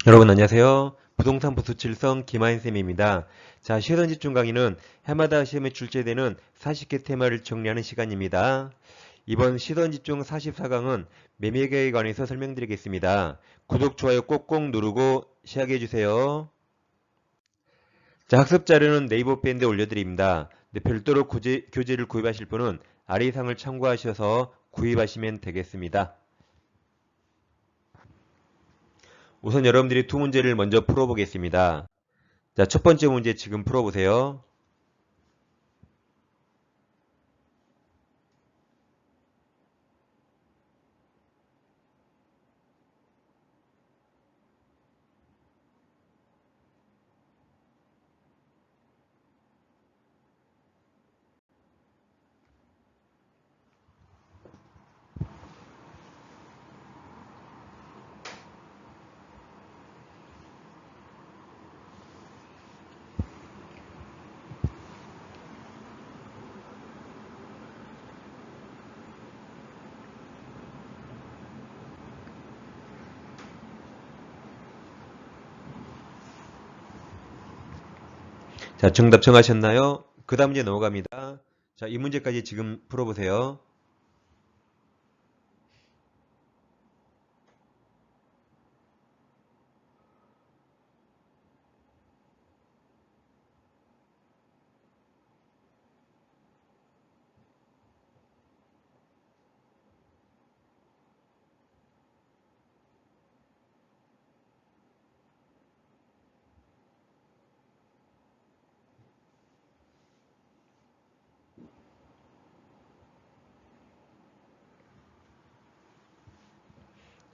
여러분 안녕하세요. 부동산 부수칠성 김하인쌤입니다. 자, 시선 집중 강의는 해마다 시험에 출제되는 40개 테마를 정리하는 시간입니다. 이번 시선 집중 44강은 매매계획에 관해서 설명드리겠습니다. 구독, 좋아요 꼭꼭 누르고 시작해주세요. 자, 학습 자료는 네이버 밴드에 올려드립니다. 별도로 교재를 구입하실 분은 아래 상을 참고하셔서 구입하시면 되겠습니다. 우선 여러분들이 두 문제를 먼저 풀어보겠습니다. 자, 첫 번째 문제 지금 풀어보세요. 자, 정답 정하셨나요? 그 다음 문제 넘어갑니다. 자, 이 문제까지 지금 풀어보세요.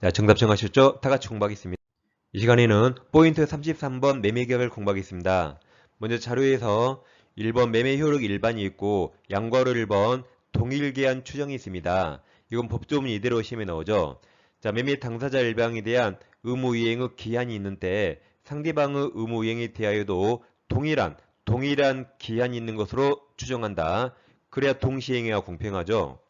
자, 정답 정하셨죠? 다 같이 공부하겠습니다. 이 시간에는 포인트 33번 매매계약을 공부하겠습니다. 먼저 자료에서 1번 매매 효력 일반이 있고 양괄호 1번 동일계한 추정이 있습니다. 이건 법조문 이대로 시험에 나오죠. 자, 매매 당사자 일방에 대한 의무이행의 기한이 있는 때 상대방의 의무이행에 대하여도 동일한 기한이 있는 것으로 추정한다. 그래야 동시행위가 공평하죠.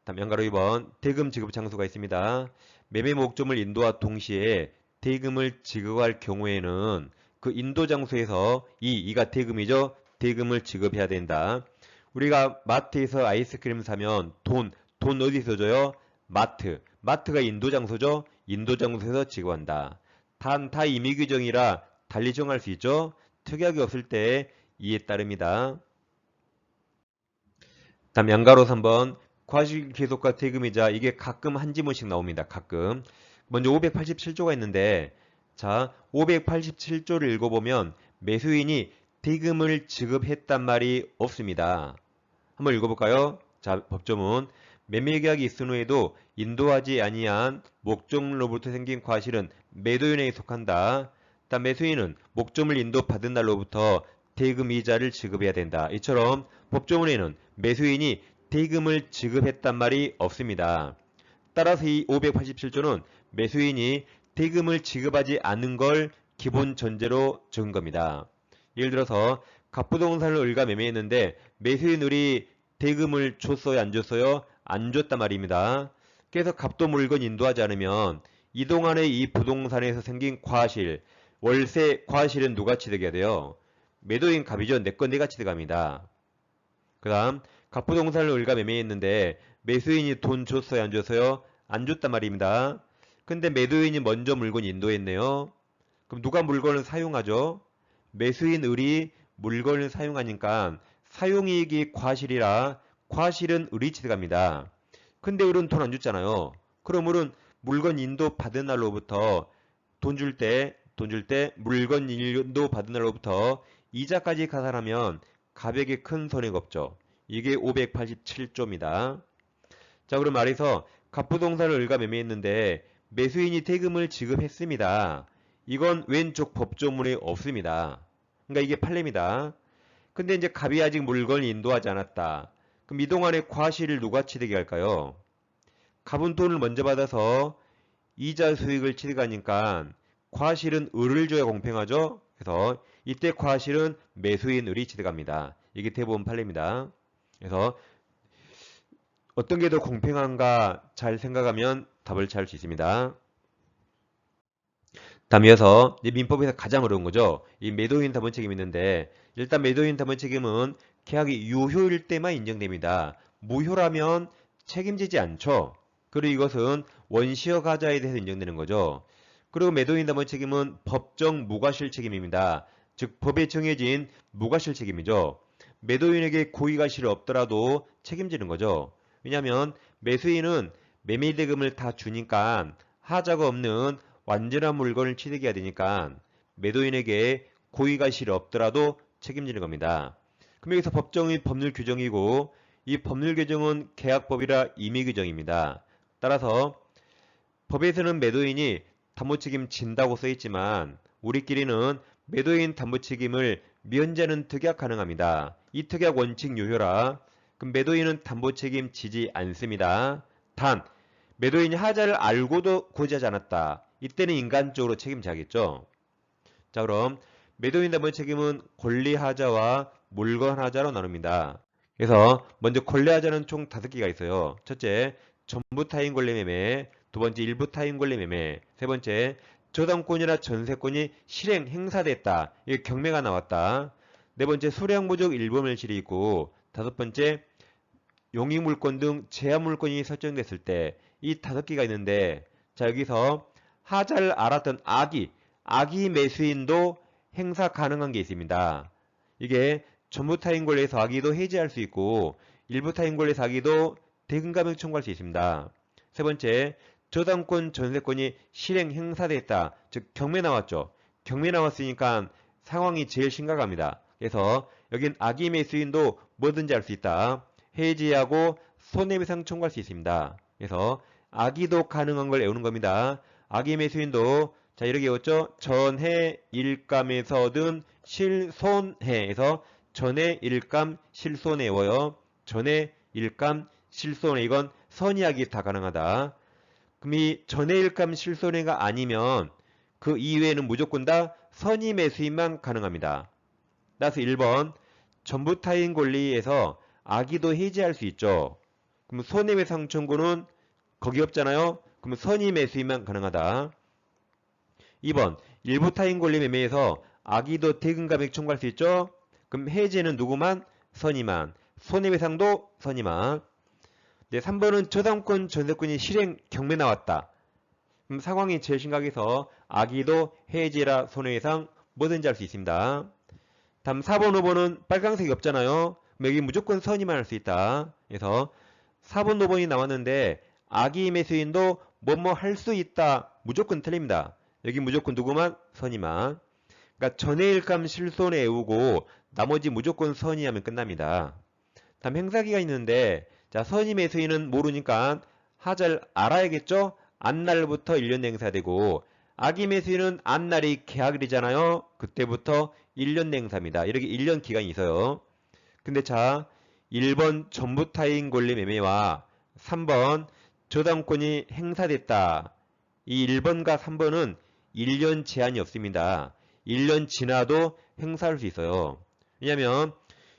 다음 양가로 2번 대금 지급 장소가 있습니다. 매매 목적물 인도와 동시에 대금을 지급할 경우에는 그 인도 장소에서 이가 대금이죠. 대금을 지급해야 된다. 우리가 마트에서 아이스크림 사면 돈 어디서 줘요? 마트가 인도 장소죠. 인도 장소에서 지급한다. 단 다 임의 규정이라 달리 정할 수 있죠. 특약이 없을 때 이에 따릅니다. 다음 양가로 3번 과실계속과 대금이자 이게 가끔 한 지문씩 나옵니다. 가끔. 먼저 587조가 있는데 자 587조를 읽어보면 매수인이 대금을 지급했단 말이 없습니다. 한번 읽어볼까요? 자 법조문 매매계약이 있은 후에도 인도하지 아니한 목적물로부터 생긴 과실은 매도인에게 속한다. 일단 매수인은 목적물 인도받은 날로부터 대금 이자를 지급해야 된다. 이처럼 법조문에는 매수인이 대금을 지급했단 말이 없습니다. 따라서 이 587조는 매수인이 대금을 지급하지 않은 걸 기본 전제로 적은 겁니다. 예를 들어서 갑부동산을 을과 매매했는데 매수인 을이 대금을 줬어요? 안 줬어요? 안 줬단 말입니다. 그래서 갑도 물건 인도하지 않으면 이동안에 이 부동산에서 생긴 과실, 월세 과실은 누가 취득해야 돼요? 매도인 갑이죠. 내 건 내가 취득합니다. 그 다음 갑부동산을 을과 매매했는데 매수인이 돈 줬어요? 안 줬어요? 안 줬단 말입니다. 근데 매도인이 먼저 물건 인도했네요. 그럼 누가 물건을 사용하죠? 매수인 을이 물건을 사용하니까 사용이익이 과실이라 과실은 을이 취득합니다. 근데 을은 돈 안 줬잖아요. 그럼 을은 물건 인도 받은 날로부터 돈 줄 때 물건 인도 받은 날로부터 이자까지 가산하면 가백에 큰 손해가 없죠. 이게 587조입니다. 자, 그럼 말해서 갑부동산을 을과 매매했는데 매수인이 대금을 지급했습니다. 이건 왼쪽 법조문에 없습니다. 그러니까 이게 판례입니다. 근데 이제 갑이 아직 물건을 인도하지 않았다. 그럼 이 동안에 과실을 누가 취득해 할까요? 갑은 돈을 먼저 받아서 이자 수익을 취득하니까 과실은 을을 줘야 공평하죠? 그래서 이때 과실은 매수인 을이 취득합니다. 이게 대부분 판례입니다. 그래서 어떤 게 더 공평한가 잘 생각하면 답을 찾을 수 있습니다. 다음 이어서 이제 민법에서 가장 어려운 거죠. 이 매도인 담보 책임이 있는데 일단 매도인 담보 책임은 계약이 유효일 때만 인정됩니다. 무효라면 책임지지 않죠. 그리고 이것은 원시효 가자에 대해서 인정되는 거죠. 그리고 매도인 담보 책임은 법정 무과실 책임입니다. 즉 법에 정해진 무과실 책임이죠. 매도인에게 고의가실이 없더라도 책임지는 거죠. 왜냐하면 매수인은 매매대금을 다 주니까 하자가 없는 완전한 물건을 취득해야 되니까 매도인에게 고의가실이 없더라도 책임지는 겁니다. 그럼 여기서 법정이 법률 규정이고 이 법률 규정은 계약법이라 임의 규정입니다. 따라서 법에서는 매도인이 담보책임 진다고 써 있지만 우리끼리는 매도인 담보책임을 면제하는 특약 가능합니다. 이 특약 원칙 유효라 그럼 매도인은 담보책임 지지 않습니다. 단 매도인이 하자를 알고도 고지하지 않았다. 이때는 인간적으로 책임져야겠죠. 자 그럼 매도인 담보 책임은 권리하자와 물건하자로 나눕니다. 그래서 먼저 권리하자는 총 5개가 있어요. 첫째, 전부타인 권리매매, 두 번째, 일부타인 권리매매, 세 번째, 저당권이나 전세권이 실행 행사됐다. 이게 경매가 나왔다. 네 번째, 수량부족 일부멸실이 있고 다섯 번째, 용익물권 등 제한물권이 설정됐을 때 이 5개가 있는데 자 여기서 하자를 알았던 악의 매수인도 행사 가능한 게 있습니다. 이게 전부 타인 권리에서 악의도 해지할 수 있고 일부 타인 권리에서 악의도 대금감액 청구할 수 있습니다. 세 번째, 저당권 전세권이 실행 행사됐다. 즉 경매 나왔죠. 경매 나왔으니까 상황이 제일 심각합니다. 그래서 여긴 악의 매수인도 뭐든지 할 수 있다. 해지하고 손해배상 청구할 수 있습니다. 그래서 악의도 가능한 걸 외우는 겁니다. 악의 매수인도 자 이렇게 외웠죠. 전해 일감에서든 실손해에서 전해 일감 실손해 외워요. 전해 일감 실손해 이건 선의악이 다 가능하다. 그럼 이 전해 일감 실손해가 아니면 그 이외에는 무조건 다 선의 매수인만 가능합니다. 따라서 1번 전부타인 권리에서 악의도 해지할 수 있죠. 그럼 손해배상 청구는 거기 없잖아요. 그럼 선의 매수인만 가능하다. 2번 일부타인 권리 매매에서 악의도 대금감액 청구할 수 있죠. 그럼 해지는 누구만? 선의만. 손해배상도 선의만. 네, 3번은 저당권 전세권이 실행 경매 나왔다. 그럼 상황이 제일 심각해서 악의도 해지라 손해배상 뭐든지 할 수 있습니다. 다음 4번, 5번은 빨강색이 없잖아요. 여기 무조건 선의만 할 수 있다. 그래서 4번, 5번이 나왔는데 악의 매수인도 뭐뭐 할 수 있다. 무조건 틀립니다. 여기 무조건 누구만? 선의만. 그러니까 전해일감 실손에 외우고 나머지 무조건 선의하면 끝납니다. 다음 행사기가 있는데 자 선의 매수인은 모르니까 하자를 알아야겠죠? 안날부터 1년 행사되고 악의 매수인은 안날이 계약일이잖아요. 그때부터 1년 행사입니다. 이렇게 1년 기간이 있어요. 근데 자 1번 전부타인 권리 매매와 3번 저당권이 행사됐다. 이 1번과 3번은 1년 제한이 없습니다. 1년 지나도 행사할 수 있어요. 왜냐하면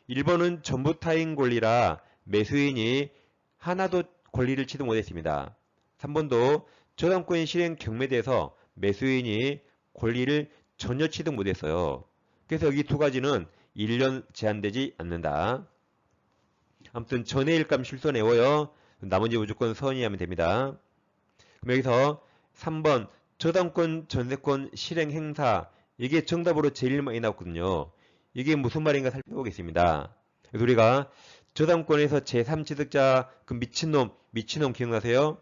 1번은 전부타인 권리라 매수인이 하나도 권리를 취득 못했습니다. 3번도 저당권 실행 경매돼서 매수인이 권리를 전혀 취득 못했어요. 그래서 여기 두 가지는 1년 제한되지 않는다. 아무튼 전해일감 실손 외워요. 나머지 무조건 선의하면 됩니다. 그럼 여기서 3번 저당권 전세권 실행 행사 이게 정답으로 제일 많이 나왔거든요. 이게 무슨 말인가 살펴보겠습니다. 그래서 우리가 저당권에서 제3취득자 그 미친놈 기억나세요?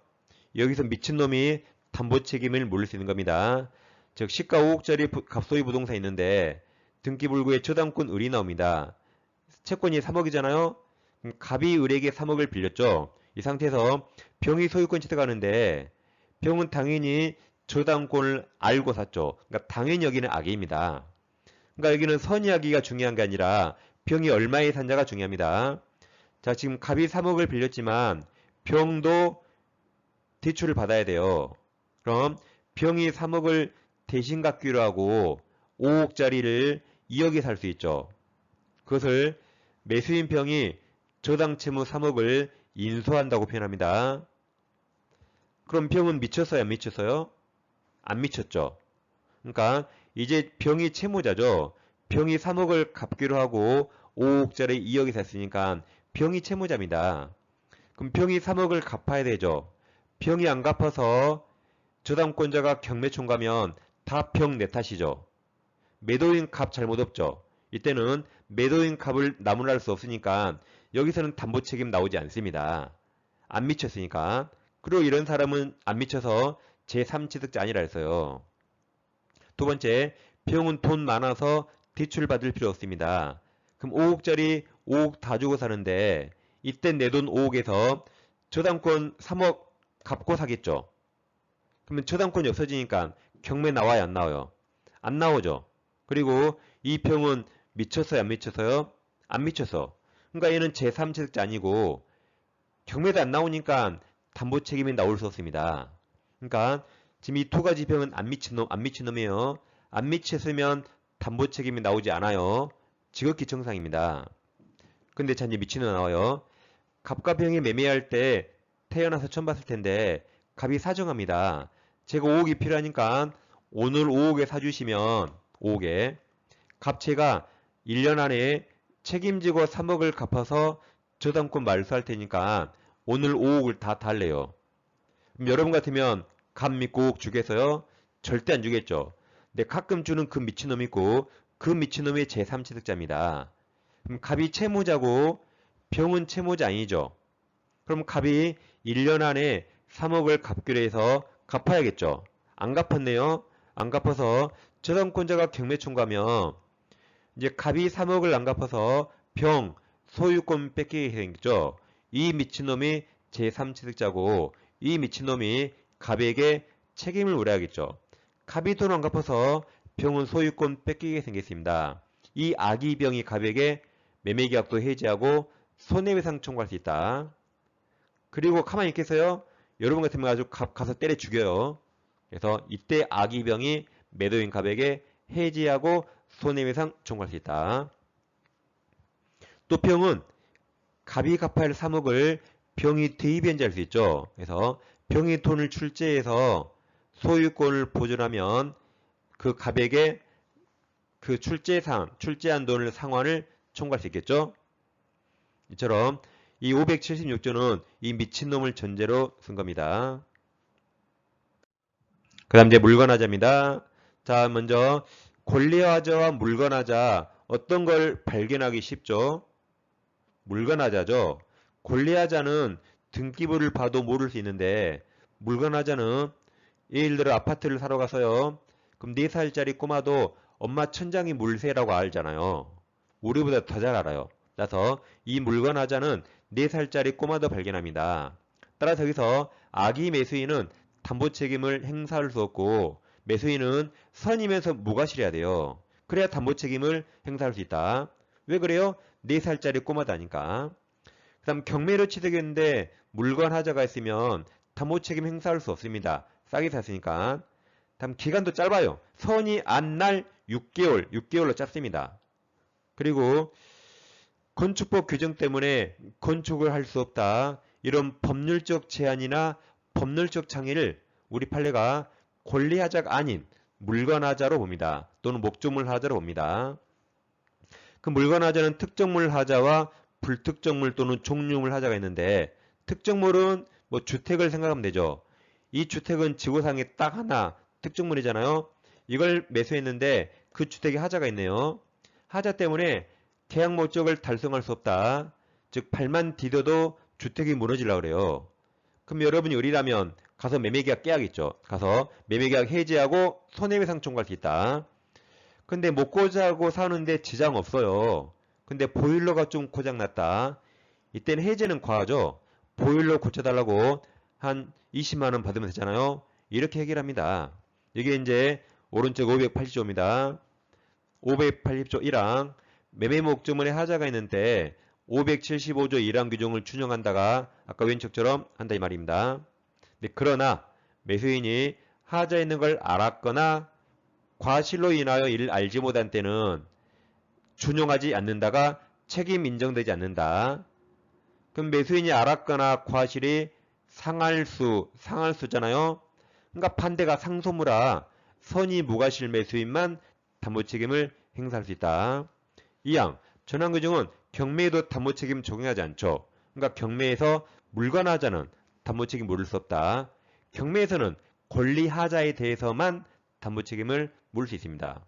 여기서 미친놈이 담보 책임을 물릴 수 있는 겁니다. 즉 시가 5억짜리 갑소유 부동산 있는데 등기불구에 저당권 을이 나옵니다. 채권이 3억이잖아요. 그럼 갑이 을에게 3억을 빌렸죠. 이 상태에서 병이 소유권 취득하는데 병은 당연히 저당권을 알고 샀죠. 그러니까 당연히 여기는 악의입니다. 그러니까 여기는 선의 악의가 중요한 게 아니라 병이 얼마에 산자가 중요합니다. 자, 지금 갑이 3억을 빌렸지만 병도 대출을 받아야 돼요. 그럼 병이 3억을 대신 갚기로 하고 5억짜리를 2억에 살 수 있죠. 그것을 매수인 병이 저당 채무 3억을 인수한다고 표현합니다. 그럼 병은 미쳤어요? 안 미쳤어요? 안 미쳤죠. 그러니까 이제 병이 채무자죠. 병이 3억을 갚기로 하고 5억짜리 2억이 샀으니까 병이 채무자입니다. 그럼 병이 3억을 갚아야 되죠. 병이 안 갚아서 저당권자가 경매총 가면 다 병 내 탓이죠. 매도인 값 잘못 없죠. 이때는 매도인 값을 나무랄 수 없으니까 여기서는 담보 책임 나오지 않습니다. 안 미쳤으니까. 그리고 이런 사람은 안 미쳐서 제3취득자 아니라 했어요. 두 번째, 병은 돈 많아서 대출 받을 필요 없습니다. 그럼 5억짜리 5억 다 주고 사는데 이때 내 돈 5억에서 저당권 3억 갚고 사겠죠. 그러면 저당권이 없어지니까 경매 나와요, 안 나와요? 안 나오죠. 그리고 이 병은 미쳤어요, 안 미쳤어요? 안 미쳤어. 그러니까 얘는 제3취득자 아니고 경매도 안 나오니까 담보 책임이 나올 수 없습니다. 그러니까 지금 이 두 가지 병은 안 미친 놈, 안 미친 놈이에요. 안 미쳤으면 담보 책임이 나오지 않아요. 지극히 정상입니다. 근데 자 이제 미친 놈 나와요. 갑과 병이 매매할 때 태어나서 처음 봤을 텐데 갑이 사정합니다. 제가 5억이 필요하니까 오늘 5억에 사주시면 5억에 갑체가 1년 안에 책임지고 3억을 갚아서 저당권 말소할 테니까 오늘 5억을 다 달래요. 그럼 여러분 같으면 갑 믿고 5억 주겠어요? 절대 안 주겠죠. 근데 가끔 주는 그 미친놈이 있고 그 미친놈이 제3취득자입니다. 그럼 갑이 채무자고 병은 채무자 아니죠. 그럼 갑이 1년 안에 3억을 갚기로 해서 갚아야겠죠. 안 갚았네요. 안 갚아서 저당권자가 경매총 가면 이제 갑이 3억을 안 갚아서 병, 소유권 뺏기게 생겼죠. 이 미친놈이 제3취득자고 이 미친놈이 갑에게 책임을 물어야겠죠. 갑이 돈 안 갚아서 병은 소유권 뺏기게 생겼습니다. 이 악의 병이 갑에게 매매계약도 해지하고 손해배상 청구할 수 있다. 그리고 가만히 있겠어요? 여러분 같으면 아주 갑 가서 때려 죽여요. 그래서 이때 악의 병이 매도인 갑에게 해지하고 손해배상 청구할 수 있다. 또 병은 갑이 갚아야 할 3억을 병이 대입연재할 수 있죠. 그래서 병이 돈을 출제해서 소유권을 보존하면 그 갑에게 그 출제한 돈을 상환을 청구할 수 있겠죠. 이처럼 이 576조는 이 미친놈을 전제로 쓴 겁니다. 그 다음 이제 물건하자입니다. 자, 먼저 권리하자와 물건하자 어떤 걸 발견하기 쉽죠? 물건하자죠. 권리하자는 등기부를 봐도 모를 수 있는데 물건하자는 예를 들어 아파트를 사러 가서요. 그럼 4살짜리 꼬마도 엄마 천장이 물새라고 알잖아요. 우리보다 더 잘 알아요. 그래서 이 물건하자는 4살짜리 꼬마도 발견합니다. 따라서 여기서 악의 매수인은 담보 책임을 행사할 수 없고 매수인은 선이면서 무과실해야 돼요. 그래야 담보 책임을 행사할 수 있다. 왜 그래요? 4살짜리 꼬마다니까. 그 다음 경매로 취득했는데 물건 하자가 있으면 담보 책임 행사할 수 없습니다. 싸게 샀으니까. 다음 기간도 짧아요. 선이 안 날 6개월, 6개월로 짧습니다. 그리고 건축법 규정 때문에 건축을 할 수 없다. 이런 법률적 제한이나 법률적 창의를 우리 판례가 권리하자가 아닌 물건하자로 봅니다. 또는 목적물 하자로 봅니다. 그 물건하자는 특정물 하자와 불특정물 또는 종류물 하자가 있는데 특정물은 뭐 주택을 생각하면 되죠. 이 주택은 지구상에 딱 하나 특정물이잖아요. 이걸 매수했는데 그 주택에 하자가 있네요. 하자 때문에 계약 목적을 달성할 수 없다. 즉 발만 디뎌도 주택이 무너지려고 그래요. 그럼 여러분이 의리라면 가서 매매계약 깨야겠죠. 가서 매매계약 해지하고 손해배상 청구할 수 있다. 근데 못 고자고 사는데 지장 없어요. 근데 보일러가 좀 고장났다. 이때는 해제는 과하죠. 보일러 고쳐달라고 한 20만원 받으면 되잖아요. 이렇게 해결합니다. 이게 이제 오른쪽 580조입니다. 580조 1항 매매 목적물의 하자가 있는데 575조 1항 규정을 준용한다가 아까 왼쪽처럼 한다 이 말입니다. 그러나 매수인이 하자 있는 걸 알았거나 과실로 인하여 이를 알지 못한 때는 준용하지 않는다가 책임 인정되지 않는다. 그럼 매수인이 알았거나 과실이 상할수잖아요. 그러니까 반대가 상소무라 선의 무과실 매수인만 담보책임을 행사할 수 있다. 2항 전환규정은 경매에도 담보책임 적용하지 않죠. 그러니까 경매에서 물관하자는 담보책임 물을 수 없다. 경매에서는 권리하자에 대해서만 담보책임을 물을 수 있습니다.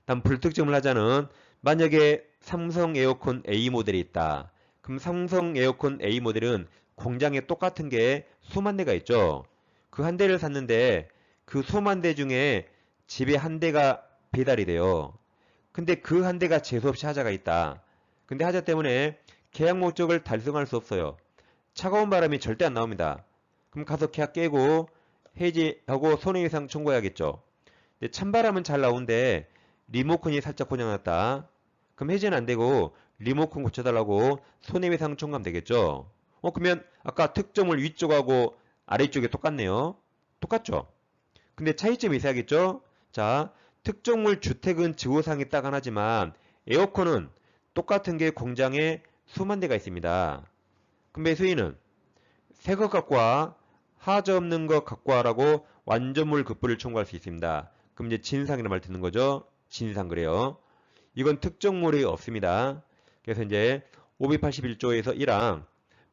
다음 불특정물 하자는 만약에 삼성 에어컨 A 모델이 있다. 그럼 삼성 에어컨 A 모델은 공장에 똑같은 게 수만 대가 있죠. 그 한 대를 샀는데 그 수만 대 중에 집에 한 대가 배달이 돼요. 근데 그 한 대가 재수없이 하자가 있다. 근데 하자 때문에 계약 목적을 달성할 수 없어요. 차가운 바람이 절대 안 나옵니다. 그럼 가서 계약 깨고 해지하고 손해배상 청구해야겠죠. 근데 찬바람은 잘 나오는데 리모컨이 살짝 고장났다. 그럼 해지는 안 되고 리모컨 고쳐달라고 손해배상 청구하면 되겠죠. 그러면 아까 특정물 위쪽하고 아래쪽이 똑같네요. 똑같죠? 근데 차이점이 있어야겠죠? 자, 특정물 주택은 지호상이 딱 하나지만 에어컨은 똑같은 게 공장에 수만 대가 있습니다. 그럼 매수인은 새 것 갖고 와, 하자 없는 것 갖고 와라고 완전물 급부를 청구할 수 있습니다. 그럼 이제 진상이라는 말 듣는 거죠? 진상 그래요. 이건 특정물이 없습니다. 그래서 이제 581조에서 1항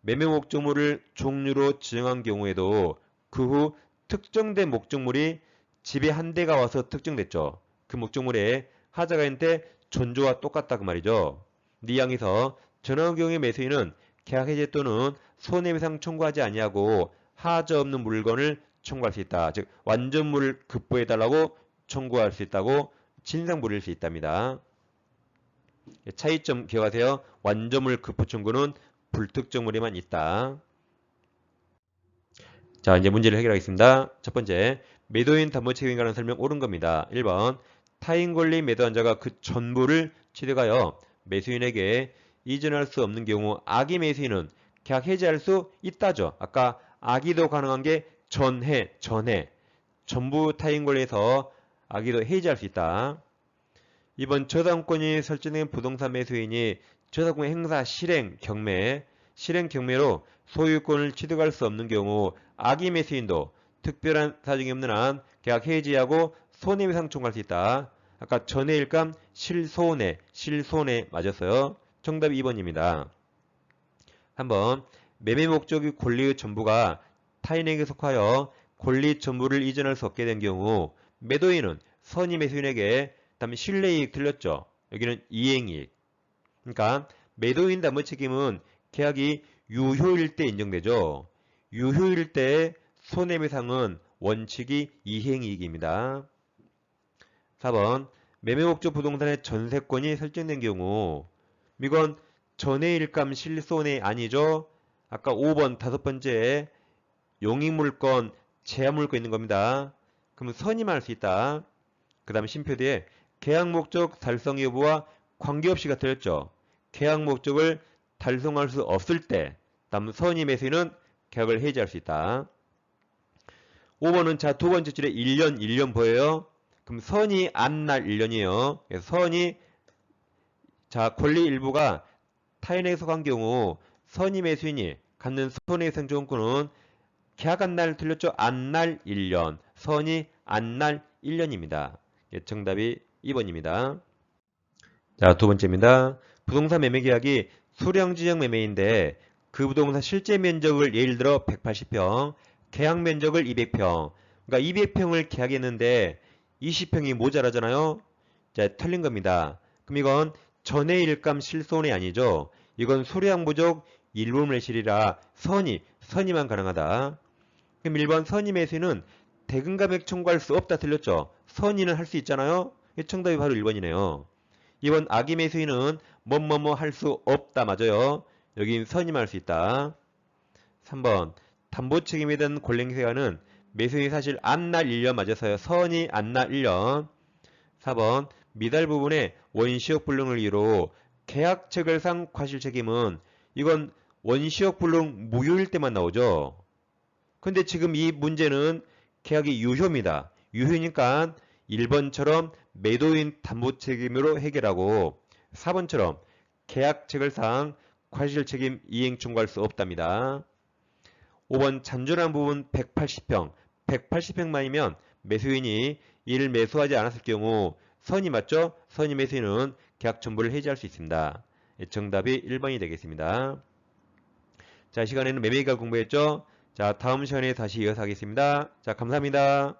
매매 목적물을 종류로 지정한 경우에도 그 후 특정된 목적물이 집에 한 대가 와서 특정됐죠. 그 목적물에 하자가 있는데 전조와 똑같다 그 말이죠. 이 항에서 전환 경우의 매수인은 계약 해제 또는 손해배상 청구하지 아니하고 하자 없는 물건을 청구할 수 있다. 즉 완전물을 급부해달라고 청구할 수 있다고 진상 부릴 수 있답니다. 차이점 기억하세요. 완전물 급부 청구는 불특정물에만 있다. 자, 이제 문제를 해결하겠습니다. 첫 번째, 매도인 담보책임에 관한 설명 옳은 겁니다. 1번, 타인 권리 매도한 자가 그 전부를 취득하여 매수인에게 이전할 수 없는 경우 악의 매수인은 계약 해지할 수 있다죠. 아까 악의도 가능한 게 전해. 전부 타인 권리에서 악의도 해지할 수 있다. 2번, 저당권이 설정된 부동산 매수인이 저당권 행사 실행 경매로 소유권을 취득할 수 없는 경우 악의 매수인도 특별한 사정이 없는 한 계약 해지하고 손해배상 청구할 수 있다. 아까 전해일감 실손해 맞았어요. 정답이 2번입니다. 한번 매매 목적의 권리의 전부가 타인에게 속하여 권리 전부를 이전할 수 없게 된 경우 매도인은 선의 매수인에게 다음에 실내이익 틀렸죠. 여기는 이행이익. 그러니까 매도인 담보 책임은 계약이 유효일 때 인정되죠. 유효일 때 손해배상은 원칙이 이행이익입니다. 4번 매매 목적 부동산의 전세권이 설정된 경우 이건 전해일감 실손해 아니죠. 아까 5번 다섯 번째 용익물권 제한물권 있는 겁니다. 그러면 선임할 수 있다. 그 다음에 심표 뒤에 계약 목적 달성 여부와 관계없이가 틀렸죠. 계약 목적을 달성할 수 없을 때 다음 선의 매수인은 계약을 해지할 수 있다. 5번은 자 두 번째 줄에 1년 보여요. 그럼 선이 안 날 1년이에요. 그래서 선이 자 권리 일부가 타인에게 속한 경우 선의 매수인이 갖는 손해배상 조건은 계약 안 날 틀렸죠. 안 날 1년. 선이 안 날 1년입니다. 정답이 2번입니다. 자, 두 번째입니다. 부동산 매매 계약이 수량지정 매매인데 그 부동산 실제 면적을 예를 들어 180평, 계약 면적을 200평. 그러니까 200평을 계약했는데 20평이 모자라잖아요. 자, 틀린 겁니다. 그럼 이건 전해일감 실손이 아니죠. 이건 수량 부족 일부매실이라 선의만 가능하다. 그럼 1번 선의 매수인은 대금감액 청구할 수 없다 틀렸죠. 선의는 할 수 있잖아요. 정답이 바로 1번이네요. 2번 악의 매수인은 뭐뭐뭐 할 수 없다 맞아요. 여긴 선임할 수 있다. 3번 담보 책임에 대한 권리 행사는 매수인이 사실 안 날 1년 맞았어요. 선이 안 날 1년. 4번 미달 부분에 원시효 불능을 이유로 계약 체결상 과실 책임은 이건 원시효 불능 무효일 때만 나오죠. 근데 지금 이 문제는 계약이 유효입니다. 유효니까 1번처럼 매도인 담보 책임으로 해결하고 4번처럼 계약 체결상 과실 책임 이행 청구할 수 없답니다. 5번 잔존한 부분 180평. 180평만이면 매수인이 이를 매수하지 않았을 경우 선이 맞죠? 선이 매수인은 계약 전부를 해지할 수 있습니다. 정답이 1번이 되겠습니다. 자, 이 시간에는 매매기간 공부했죠? 자, 다음 시간에 다시 이어서 하겠습니다. 자, 감사합니다.